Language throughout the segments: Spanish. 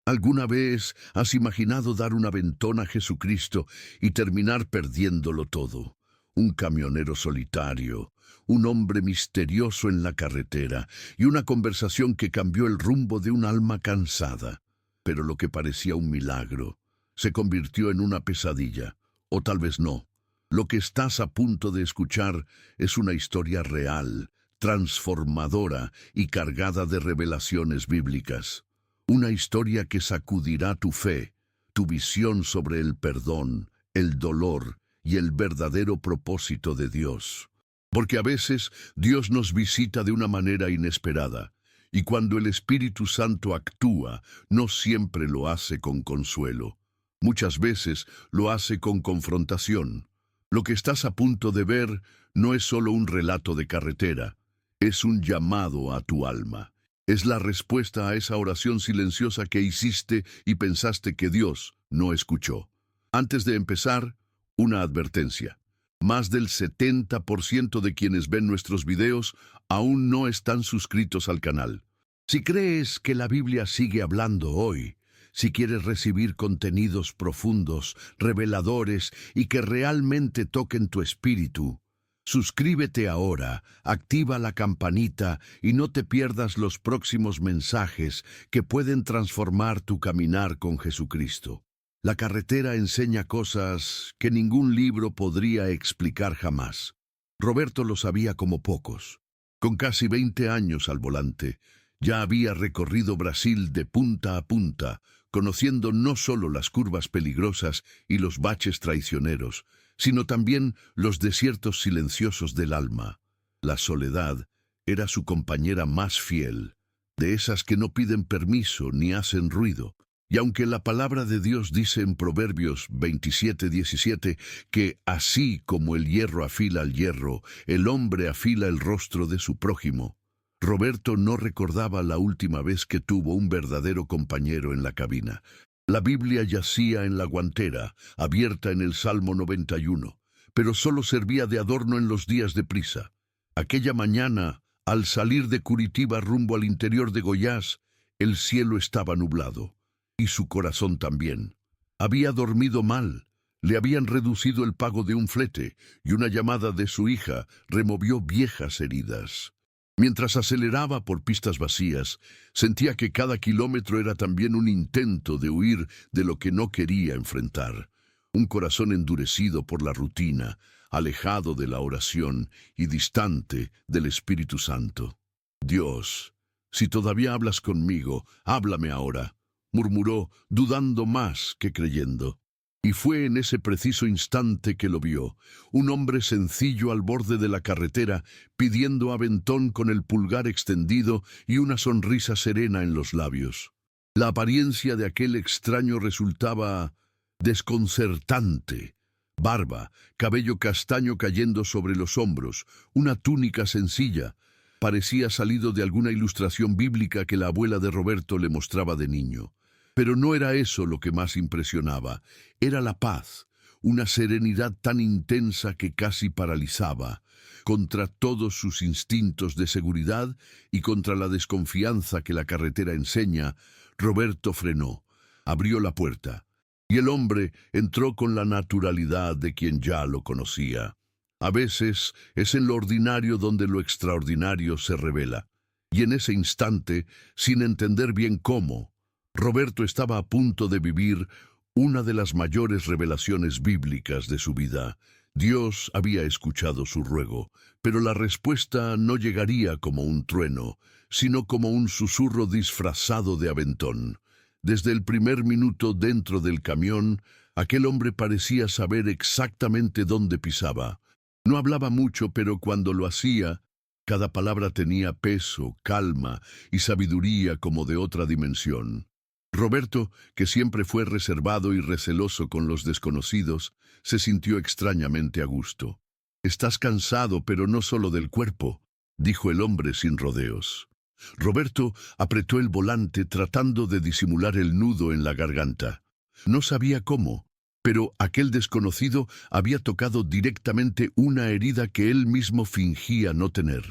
¿Alguna vez has imaginado dar un aventón a Jesucristo y terminar perdiéndolo todo? Un camionero solitario, un hombre misterioso en la carretera y una conversación que cambió el rumbo de un alma cansada. Pero lo que parecía un milagro se convirtió en una pesadilla, o tal vez no. Lo que estás a punto de escuchar es una historia real, transformadora y cargada de revelaciones bíblicas. Una historia que sacudirá tu fe, tu visión sobre el perdón, el dolor y el verdadero propósito de Dios. Porque a veces Dios nos visita de una manera inesperada, y cuando el Espíritu Santo actúa, no siempre lo hace con consuelo. Muchas veces lo hace con confrontación. Lo que estás a punto de ver no es solo un relato de carretera, es un llamado a tu alma. Es la respuesta a esa oración silenciosa que hiciste y pensaste que Dios no escuchó. Antes de empezar, una advertencia. Más del 70% de quienes ven nuestros videos aún no están suscritos al canal. Si crees que la Biblia sigue hablando hoy, si quieres recibir contenidos profundos, reveladores y que realmente toquen tu espíritu, suscríbete ahora, activa la campanita y no te pierdas los próximos mensajes que pueden transformar tu caminar con Jesucristo. La carretera enseña cosas que ningún libro podría explicar jamás. Roberto lo sabía como pocos. Con casi 20 años al volante, ya había recorrido Brasil de punta a punta, conociendo no solo las curvas peligrosas y los baches traicioneros, sino también los desiertos silenciosos del alma. La soledad era su compañera más fiel, de esas que no piden permiso ni hacen ruido. Y aunque la palabra de Dios dice en Proverbios 27:17 que así como el hierro afila al hierro, el hombre afila el rostro de su prójimo, Roberto no recordaba la última vez que tuvo un verdadero compañero en la cabina. La Biblia yacía en la guantera, abierta en el Salmo 91, pero solo servía de adorno en los días de prisa. Aquella mañana, al salir de Curitiba rumbo al interior de Goiás, el cielo estaba nublado. Y su corazón también. Había dormido mal, le habían reducido el pago de un flete y una llamada de su hija removió viejas heridas. Mientras aceleraba por pistas vacías, sentía que cada kilómetro era también un intento de huir de lo que no quería enfrentar. Un corazón endurecido por la rutina, alejado de la oración y distante del Espíritu Santo. Dios, si todavía hablas conmigo, háblame ahora, murmuró, dudando más que creyendo. Y fue en ese preciso instante que lo vio, un hombre sencillo al borde de la carretera, pidiendo aventón con el pulgar extendido y una sonrisa serena en los labios. La apariencia de aquel extraño resultaba desconcertante. Barba, cabello castaño cayendo sobre los hombros, una túnica sencilla. Parecía salido de alguna ilustración bíblica que la abuela de Roberto le mostraba de niño. Pero no era eso lo que más impresionaba, era la paz, una serenidad tan intensa que casi paralizaba. Contra todos sus instintos de seguridad y contra la desconfianza que la carretera enseña, Roberto frenó, abrió la puerta, y el hombre entró con la naturalidad de quien ya lo conocía. A veces es en lo ordinario donde lo extraordinario se revela, y en ese instante, sin entender bien cómo, Roberto estaba a punto de vivir una de las mayores revelaciones bíblicas de su vida. Dios había escuchado su ruego, pero la respuesta no llegaría como un trueno, sino como un susurro disfrazado de aventón. Desde el primer minuto dentro del camión, aquel hombre parecía saber exactamente dónde pisaba. No hablaba mucho, pero cuando lo hacía, cada palabra tenía peso, calma y sabiduría como de otra dimensión. Roberto, que siempre fue reservado y receloso con los desconocidos, se sintió extrañamente a gusto. «Estás cansado, pero no solo del cuerpo», dijo el hombre sin rodeos. Roberto apretó el volante tratando de disimular el nudo en la garganta. No sabía cómo, pero aquel desconocido había tocado directamente una herida que él mismo fingía no tener.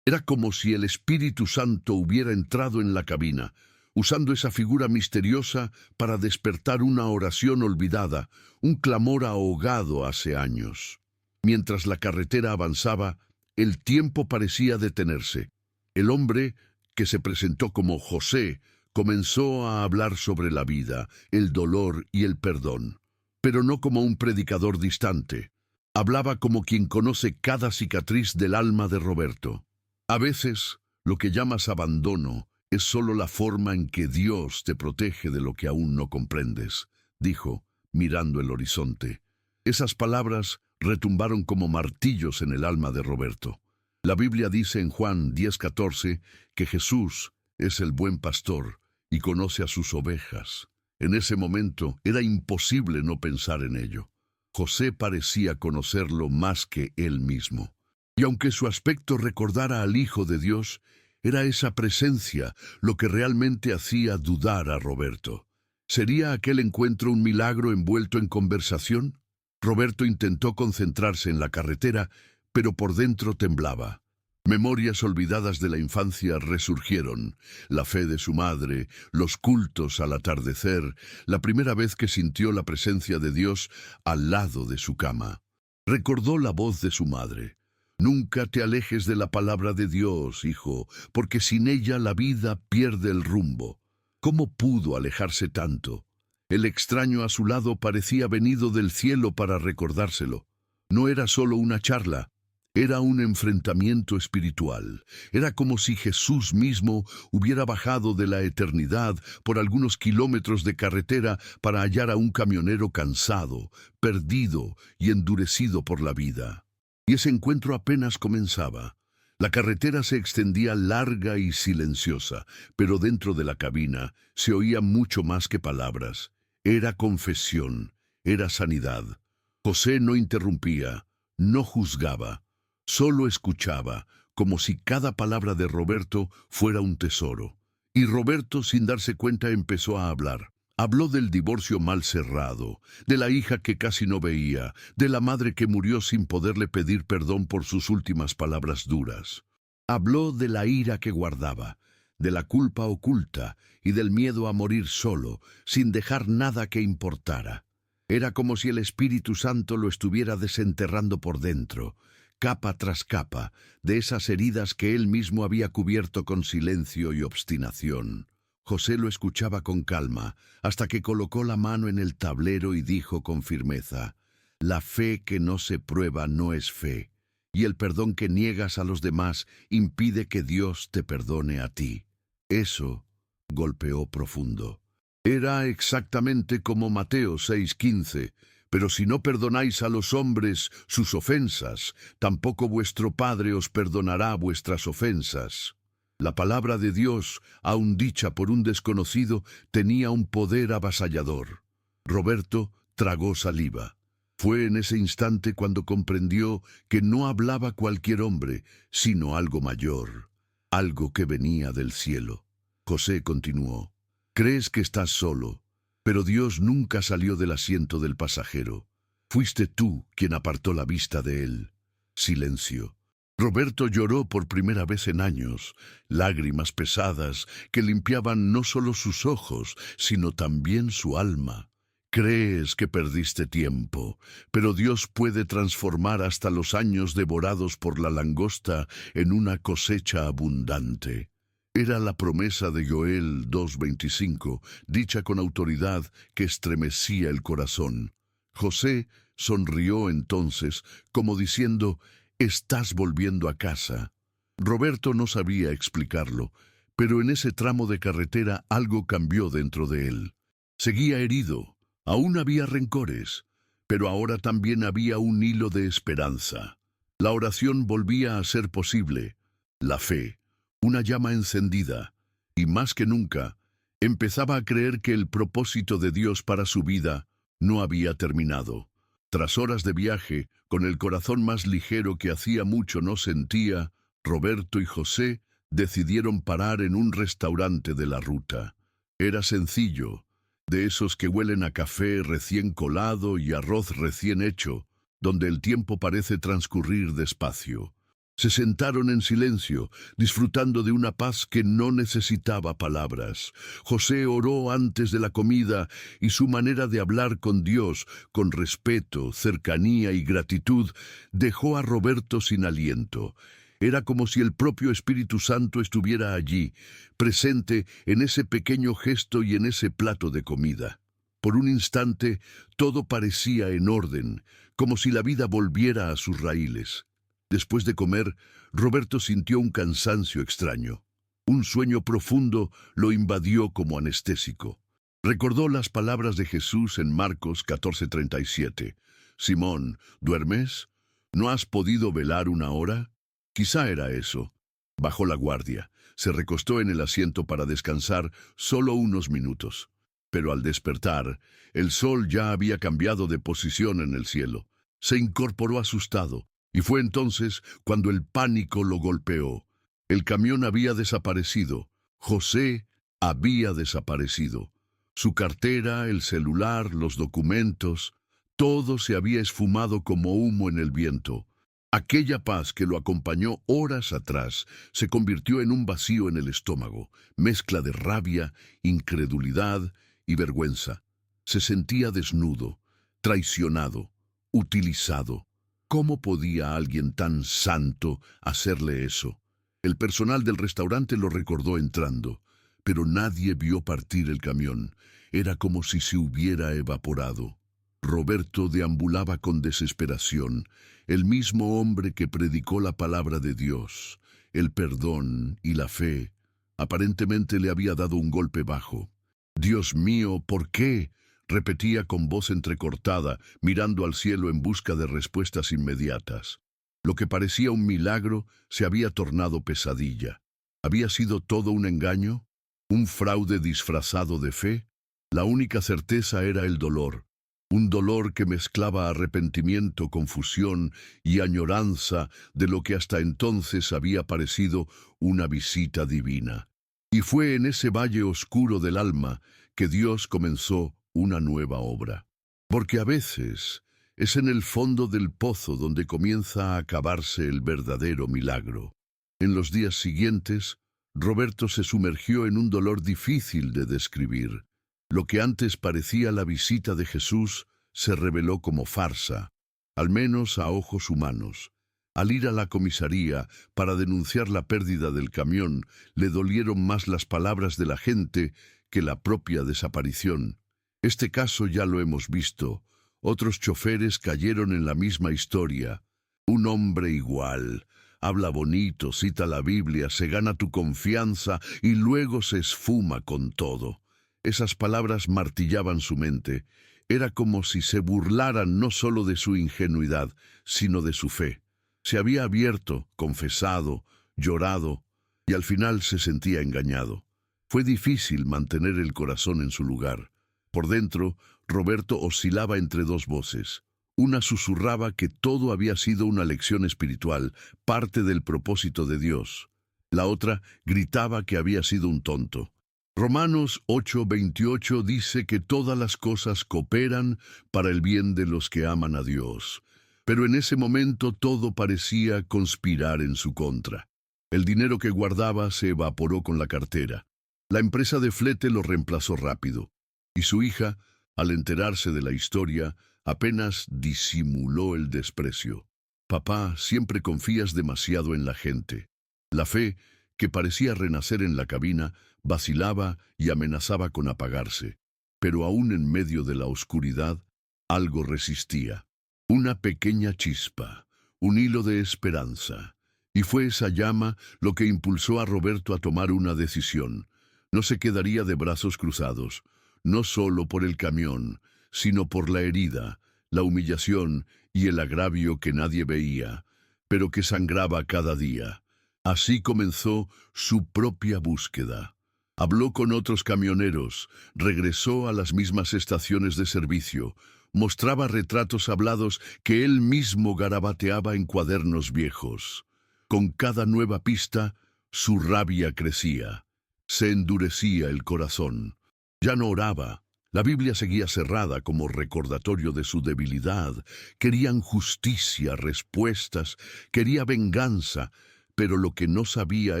Era como si el Espíritu Santo hubiera entrado en la cabina, usando esa figura misteriosa para despertar una oración olvidada, un clamor ahogado hace años. Mientras la carretera avanzaba, el tiempo parecía detenerse. El hombre, que se presentó como José, comenzó a hablar sobre la vida, el dolor y el perdón, pero no como un predicador distante. Hablaba como quien conoce cada cicatriz del alma de Roberto. A veces, lo que llamas abandono es solo la forma en que Dios te protege de lo que aún no comprendes, dijo, mirando el horizonte. Esas palabras retumbaron como martillos en el alma de Roberto. La Biblia dice en Juan 10:14 que Jesús es el buen pastor y conoce a sus ovejas. En ese momento era imposible no pensar en ello. José parecía conocerlo más que él mismo. Y aunque su aspecto recordara al Hijo de Dios, era esa presencia lo que realmente hacía dudar a Roberto. ¿Sería aquel encuentro un milagro envuelto en conversación? Roberto intentó concentrarse en la carretera, pero por dentro temblaba. Memorias olvidadas de la infancia resurgieron, la fe de su madre, los cultos al atardecer, la primera vez que sintió la presencia de Dios al lado de su cama. Recordó la voz de su madre. Nunca te alejes de la palabra de Dios, hijo, porque sin ella la vida pierde el rumbo. ¿Cómo pudo alejarse tanto? El extraño a su lado parecía venido del cielo para recordárselo. No era solo una charla. Era un enfrentamiento espiritual. Era como si Jesús mismo hubiera bajado de la eternidad por algunos kilómetros de carretera para hallar a un camionero cansado, perdido y endurecido por la vida. Y ese encuentro apenas comenzaba. La carretera se extendía larga y silenciosa, pero dentro de la cabina se oía mucho más que palabras. Era confesión, era sanidad. José no interrumpía, no juzgaba. Solo escuchaba, como si cada palabra de Roberto fuera un tesoro. Y Roberto, sin darse cuenta, empezó a hablar. Habló del divorcio mal cerrado, de la hija que casi no veía, de la madre que murió sin poderle pedir perdón por sus últimas palabras duras. Habló de la ira que guardaba, de la culpa oculta y del miedo a morir solo, sin dejar nada que importara. Era como si el Espíritu Santo lo estuviera desenterrando por dentro, capa tras capa, de esas heridas que él mismo había cubierto con silencio y obstinación. José lo escuchaba con calma, hasta que colocó la mano en el tablero y dijo con firmeza: «La fe que no se prueba no es fe, y el perdón que niegas a los demás impide que Dios te perdone a ti». Eso golpeó profundo. Era exactamente como Mateo 6:15. «Pero si no perdonáis a los hombres sus ofensas, tampoco vuestro Padre os perdonará vuestras ofensas». La palabra de Dios, aun dicha por un desconocido, tenía un poder avasallador. Roberto tragó saliva. Fue en ese instante cuando comprendió que no hablaba cualquier hombre, sino algo mayor, algo que venía del cielo. José continuó: «Crees que estás solo, pero Dios nunca salió del asiento del pasajero. Fuiste tú quien apartó la vista de él». Silencio. Roberto lloró por primera vez en años, lágrimas pesadas que limpiaban no solo sus ojos, sino también su alma. Crees que perdiste tiempo, pero Dios puede transformar hasta los años devorados por la langosta en una cosecha abundante. Era la promesa de Joel 2:25, dicha con autoridad, que estremecía el corazón. José sonrió entonces, como diciendo: «Estás volviendo a casa». Roberto no sabía explicarlo, pero en ese tramo de carretera algo cambió dentro de él. Seguía herido, aún había rencores, pero ahora también había un hilo de esperanza. La oración volvía a ser posible, la fe, una llama encendida, y más que nunca, empezaba a creer que el propósito de Dios para su vida no había terminado. Tras horas de viaje, con el corazón más ligero que hacía mucho no sentía, Roberto y José decidieron parar en un restaurante de la ruta. Era sencillo, de esos que huelen a café recién colado y arroz recién hecho, donde el tiempo parece transcurrir despacio. Se sentaron en silencio, disfrutando de una paz que no necesitaba palabras. José oró antes de la comida y su manera de hablar con Dios, con respeto, cercanía y gratitud, dejó a Roberto sin aliento. Era como si el propio Espíritu Santo estuviera allí, presente en ese pequeño gesto y en ese plato de comida. Por un instante, todo parecía en orden, como si la vida volviera a sus raíles. Después de comer, Roberto sintió un cansancio extraño. Un sueño profundo lo invadió como anestésico. Recordó las palabras de Jesús en Marcos 14:37. Simón, ¿duermes? ¿No has podido velar una hora? Quizá era eso. Bajó la guardia, se recostó en el asiento para descansar solo unos minutos. Pero al despertar, el sol ya había cambiado de posición en el cielo. Se incorporó asustado. Y fue entonces cuando el pánico lo golpeó. El camión había desaparecido. José había desaparecido. Su cartera, el celular, los documentos, todo se había esfumado como humo en el viento. Aquella paz que lo acompañó horas atrás se convirtió en un vacío en el estómago, mezcla de rabia, incredulidad y vergüenza. Se sentía desnudo, traicionado, utilizado. ¿Cómo podía alguien tan santo hacerle eso? El personal del restaurante lo recordó entrando, pero nadie vio partir el camión. Era como si se hubiera evaporado. Roberto deambulaba con desesperación, el mismo hombre que predicó la palabra de Dios, el perdón y la fe. Aparentemente le había dado un golpe bajo. «Dios mío, ¿por qué?», repetía con voz entrecortada, mirando al cielo en busca de respuestas inmediatas. Lo que parecía un milagro se había tornado pesadilla. ¿Había sido todo un engaño? ¿Un fraude disfrazado de fe? La única certeza era el dolor. Un dolor que mezclaba arrepentimiento, confusión y añoranza de lo que hasta entonces había parecido una visita divina. Y fue en ese valle oscuro del alma que Dios comenzó una nueva obra. Porque a veces es en el fondo del pozo donde comienza a acabarse el verdadero milagro. En los días siguientes, Roberto se sumergió en un dolor difícil de describir. Lo que antes parecía la visita de Jesús se reveló como farsa, al menos a ojos humanos. Al ir a la comisaría para denunciar la pérdida del camión, le dolieron más las palabras de la gente que la propia desaparición. Este caso ya lo hemos visto. Otros choferes cayeron en la misma historia. Un hombre igual. Habla bonito, cita la Biblia, se gana tu confianza y luego se esfuma con todo. Esas palabras martillaban su mente. Era como si se burlaran no solo de su ingenuidad, sino de su fe. Se había abierto, confesado, llorado, y al final se sentía engañado. Fue difícil mantener el corazón en su lugar. Por dentro, Roberto oscilaba entre dos voces. Una susurraba que todo había sido una lección espiritual, parte del propósito de Dios. La otra gritaba que había sido un tonto. Romanos 8:28 dice que todas las cosas cooperan para el bien de los que aman a Dios. Pero en ese momento todo parecía conspirar en su contra. El dinero que guardaba se evaporó con la cartera. La empresa de flete lo reemplazó rápido. Y su hija, al enterarse de la historia, apenas disimuló el desprecio. «Papá, siempre confías demasiado en la gente». La fe, que parecía renacer en la cabina, vacilaba y amenazaba con apagarse. Pero aún en medio de la oscuridad, algo resistía. Una pequeña chispa, un hilo de esperanza. Y fue esa llama lo que impulsó a Roberto a tomar una decisión. No se quedaría de brazos cruzados. No solo por el camión, sino por la herida, la humillación y el agravio que nadie veía, pero que sangraba cada día. Así comenzó su propia búsqueda. Habló con otros camioneros, regresó a las mismas estaciones de servicio, mostraba retratos hablados que él mismo garabateaba en cuadernos viejos. Con cada nueva pista, su rabia crecía. Se endurecía el corazón. Ya no oraba, La Biblia seguía cerrada como recordatorio de su debilidad. Querían justicia, respuestas, quería venganza, pero lo que no sabía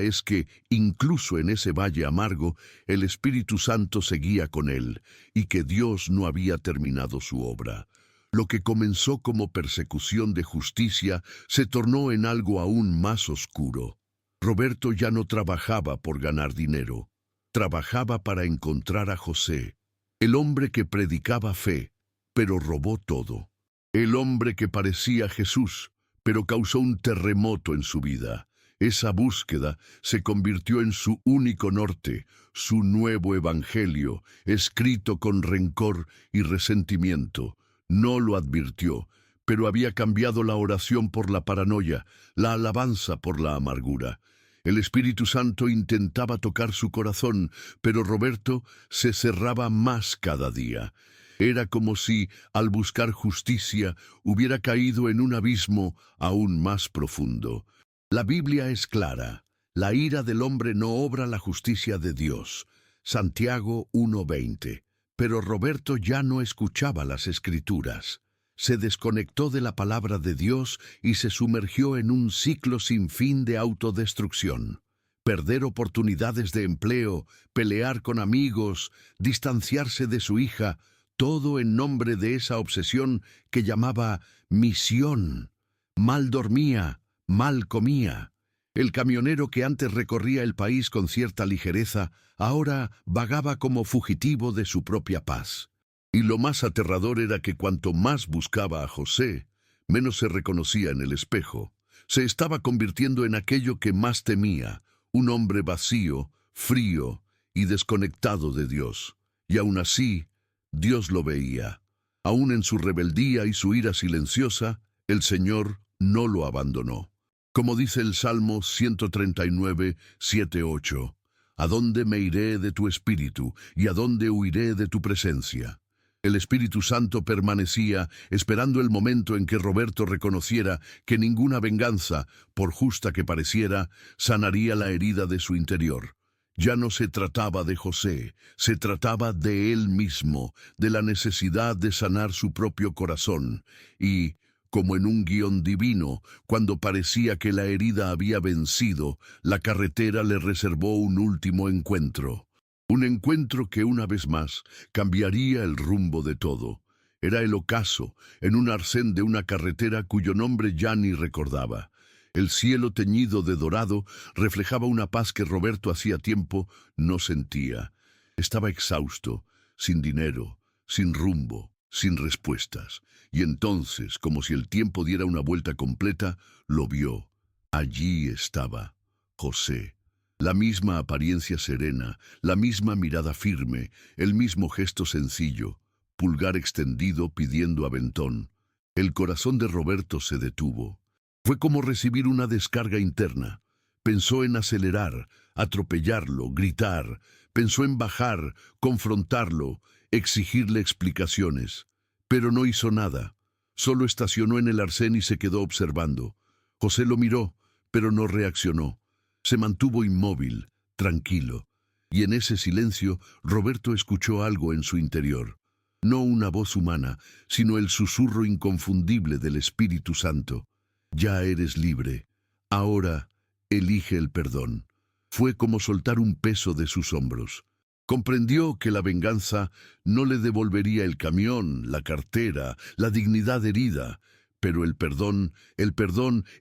es que, incluso en ese valle amargo, el Espíritu Santo seguía con él, y que Dios no había terminado su obra. Lo que comenzó como persecución de justicia se tornó en algo aún más oscuro. Roberto ya no trabajaba por ganar dinero, trabajaba para encontrar a José, el hombre que predicaba fe, pero robó todo. El hombre que parecía Jesús, pero causó un terremoto en su vida. Esa búsqueda se convirtió en su único norte, su nuevo evangelio, escrito con rencor y resentimiento. No lo advirtió, pero había cambiado la oración por la paranoia, la alabanza por la amargura. El Espíritu Santo intentaba tocar su corazón, pero Roberto se cerraba más cada día. Era como si, al buscar justicia, hubiera caído en un abismo aún más profundo. La Biblia es clara: la ira del hombre no obra la justicia de Dios. Santiago 1:20. Pero Roberto ya no escuchaba las Escrituras. Se desconectó de la palabra de Dios y se sumergió en un ciclo sin fin de autodestrucción. Perder oportunidades de empleo, pelear con amigos, distanciarse de su hija, todo en nombre de esa obsesión que llamaba misión. Mal dormía, mal comía. El camionero que antes recorría el país con cierta ligereza, ahora vagaba como fugitivo de su propia paz. Y lo más aterrador era que cuanto más buscaba a José, menos se reconocía en el espejo. Se estaba convirtiendo en aquello que más temía, un hombre vacío, frío y desconectado de Dios. Y aún así, Dios lo veía. Aún en su rebeldía y su ira silenciosa, el Señor no lo abandonó. Como dice el Salmo 139, 7-8, ¿a dónde me iré de tu espíritu y a dónde huiré de tu presencia? El Espíritu Santo permanecía esperando el momento en que Roberto reconociera que ninguna venganza, por justa que pareciera, sanaría la herida de su interior. Ya no se trataba de José, se trataba de él mismo, de la necesidad de sanar su propio corazón. Y, como en un guión divino, cuando parecía que la herida había vencido, la carretera le reservó un último encuentro. Un encuentro que una vez más cambiaría el rumbo de todo. Era el ocaso, en un arcén de una carretera cuyo nombre ya ni recordaba. El cielo teñido de dorado reflejaba una paz que Roberto hacía tiempo no sentía. Estaba exhausto, sin dinero, sin rumbo, sin respuestas. Y entonces, como si el tiempo diera una vuelta completa, lo vio. Allí estaba José. La misma apariencia serena, la misma mirada firme, el mismo gesto sencillo, pulgar extendido pidiendo aventón. El corazón de Roberto se detuvo. Fue como recibir una descarga interna. Pensó en acelerar, atropellarlo, gritar. Pensó en bajar, confrontarlo, exigirle explicaciones. Pero no hizo nada. Solo estacionó en el arcén y se quedó observando. José lo miró, pero no reaccionó. Se mantuvo inmóvil, tranquilo, y en ese silencio Roberto escuchó algo en su interior. No una voz humana, sino el susurro inconfundible del Espíritu Santo. Ya eres libre. Ahora elige el perdón. Fue como soltar un peso de sus hombros. Comprendió que la venganza no le devolvería el camión, la cartera, la dignidad herida. Pero el perdón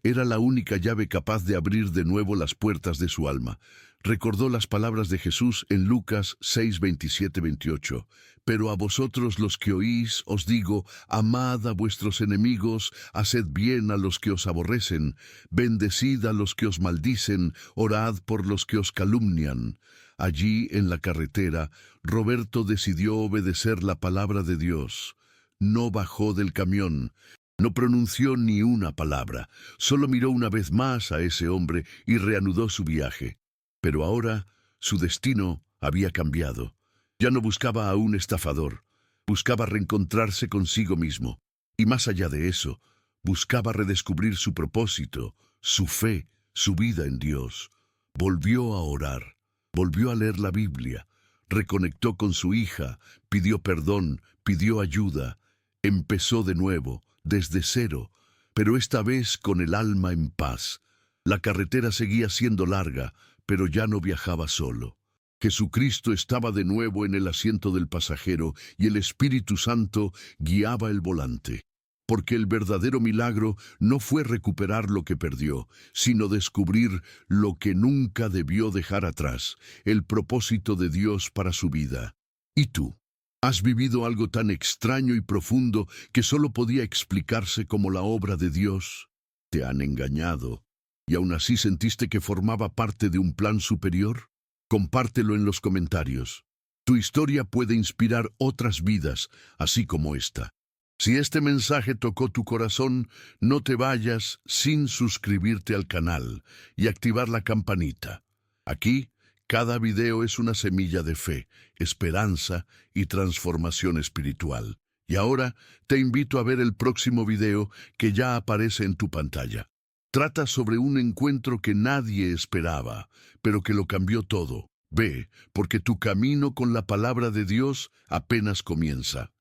era la única llave capaz de abrir de nuevo las puertas de su alma. Recordó las palabras de Jesús en Lucas 6, 27-28. Pero a vosotros los que oís os digo, amad a vuestros enemigos, haced bien a los que os aborrecen, bendecid a los que os maldicen, orad por los que os calumnian. Allí, en la carretera, Roberto decidió obedecer la palabra de Dios. No bajó del camión. No pronunció ni una palabra, solo miró una vez más a ese hombre y reanudó su viaje. Pero ahora su destino había cambiado. Ya no buscaba a un estafador, buscaba reencontrarse consigo mismo. Y más allá de eso, buscaba redescubrir su propósito, su fe, su vida en Dios. Volvió a orar, volvió a leer la Biblia, reconectó con su hija, pidió perdón, pidió ayuda. Empezó de nuevo, desde cero, pero esta vez con el alma en paz. La carretera seguía siendo larga, pero ya no viajaba solo. Jesucristo estaba de nuevo en el asiento del pasajero y el Espíritu Santo guiaba el volante. Porque el verdadero milagro no fue recuperar lo que perdió, sino descubrir lo que nunca debió dejar atrás, el propósito de Dios para su vida. ¿Y tú? ¿Has vivido algo tan extraño y profundo que solo podía explicarse como la obra de Dios? ¿Te han engañado y aún así sentiste que formaba parte de un plan superior? Compártelo en los comentarios. Tu historia puede inspirar otras vidas, así como esta. Si este mensaje tocó tu corazón, no te vayas sin suscribirte al canal y activar la campanita. Aquí, cada video es una semilla de fe, esperanza y transformación espiritual. Y ahora te invito a ver el próximo video que ya aparece en tu pantalla. Trata sobre un encuentro que nadie esperaba, pero que lo cambió todo. Ve, porque tu camino con la palabra de Dios apenas comienza.